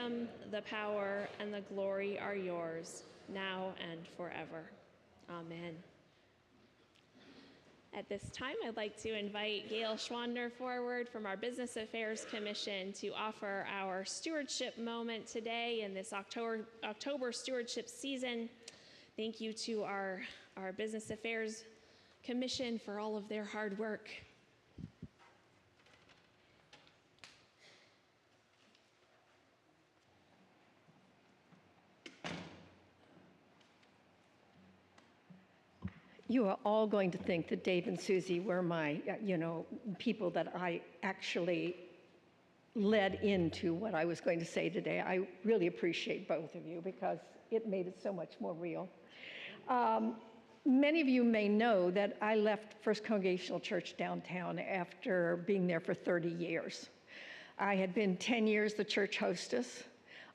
kingdom, the power, and the glory are yours, now and forever. Amen. At this time, I'd like to invite Gail Schwander forward from our Business Affairs Commission to offer our stewardship moment today in this October stewardship season. Thank you to our Business Affairs Commission for all of their hard work. You are all going to think that Dave and Susie were my, people that I actually led into what I was going to say today. I really appreciate both of you because it made it so much more real. Many of you may know that I left First Congregational Church downtown after being there for 30 years. I had been 10 years the church hostess.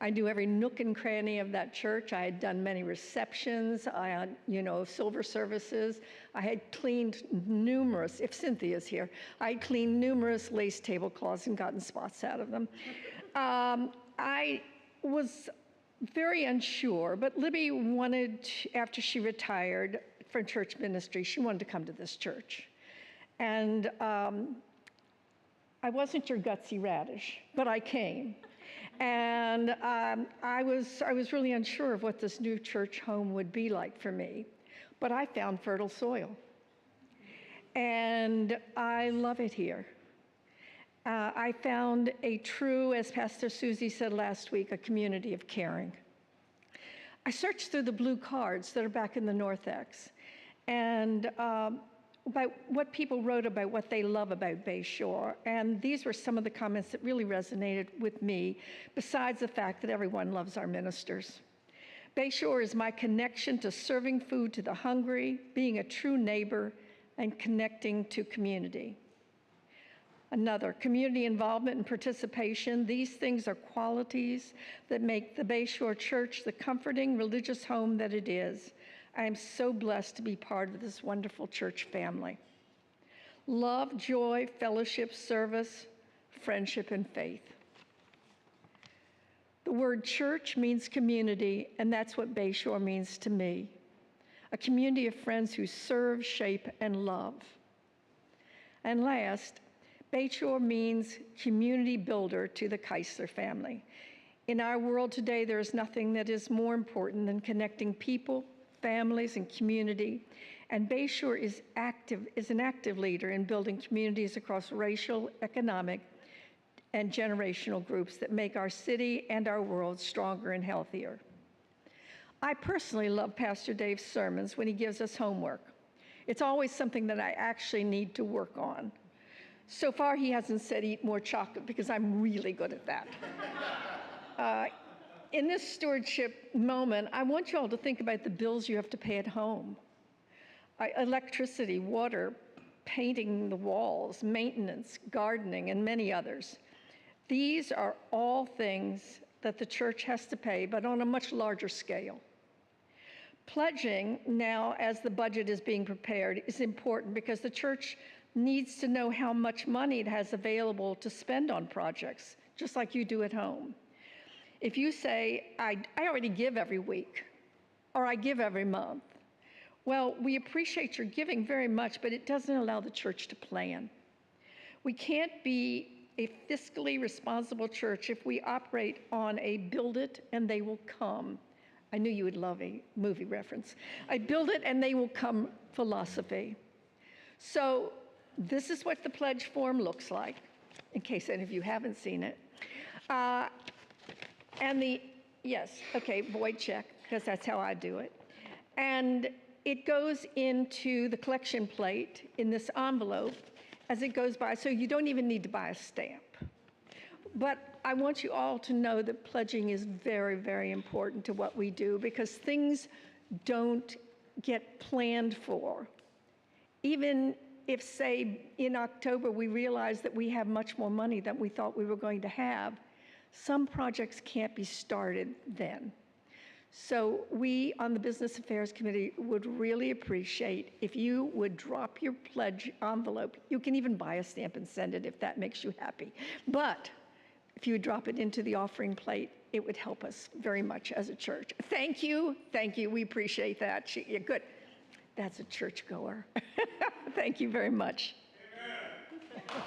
I knew every nook and cranny of that church. I had done many receptions, I had, silver services. I had cleaned numerous, if Cynthia's here, I had cleaned numerous lace tablecloths and gotten spots out of them. I was very unsure, but Libby wanted, after she retired from church ministry, she wanted to come to this church. And I wasn't your gutsy radish, but I came. And I was really unsure of what this new church home would be like for me, but I found fertile soil. And I love it here. I found a true, as Pastor Susie said last week, a community of caring. I searched through the blue cards that are back in the Northex, and about what people wrote about what they love about Bayshore. And these were some of the comments that really resonated with me, besides the fact that everyone loves our ministers. Bayshore is my connection to serving food to the hungry, being a true neighbor, and connecting to community. Another, community involvement and participation. These things are qualities that make the Bayshore Church the comforting religious home that it is. I am so blessed to be part of this wonderful church family. Love, joy, fellowship, service, friendship, and faith. The word church means community, and that's what Bayshore means to me. A community of friends who serve, shape, and love. And last, Bayshore means community builder to the Keisler family. In our world today, there is nothing that is more important than connecting people, families, and community. And Bayshore is an active leader in building communities across racial, economic, and generational groups that make our city and our world stronger and healthier. I personally love Pastor Dave's sermons when he gives us homework. It's always something that I actually need to work on. So far, he hasn't said eat more chocolate because I'm really good at that. In this stewardship moment, I want you all to think about the bills you have to pay at home. Electricity, water, painting the walls, maintenance, gardening, and many others. These are all things that the church has to pay, but on a much larger scale. Pledging now, as the budget is being prepared, is important because the church needs to know how much money it has available to spend on projects, just like you do at home. If you say, I already give every week, or I give every month, well, we appreciate your giving very much, but it doesn't allow the church to plan. We can't be a fiscally responsible church if we operate on a build it and they will come. I knew you would love a movie reference. I build it and they will come philosophy. So this is what the pledge form looks like, in case any of you haven't seen it. Void check, because that's how I do it. And it goes into the collection plate in this envelope as it goes by, so you don't even need to buy a stamp. But I want you all to know that pledging is very, very important to what we do because things don't get planned for. Even if, say, in October we realize that we have much more money than we thought we were going to have, some projects can't be started then. So we on the Business Affairs Committee would really appreciate if you would drop your pledge envelope. You can even buy a stamp and send it if that makes you happy. But if you would drop it into the offering plate, it would help us very much as a church. Thank you. Thank you. We appreciate that. You're good. That's a churchgoer. Thank you very much. Amen.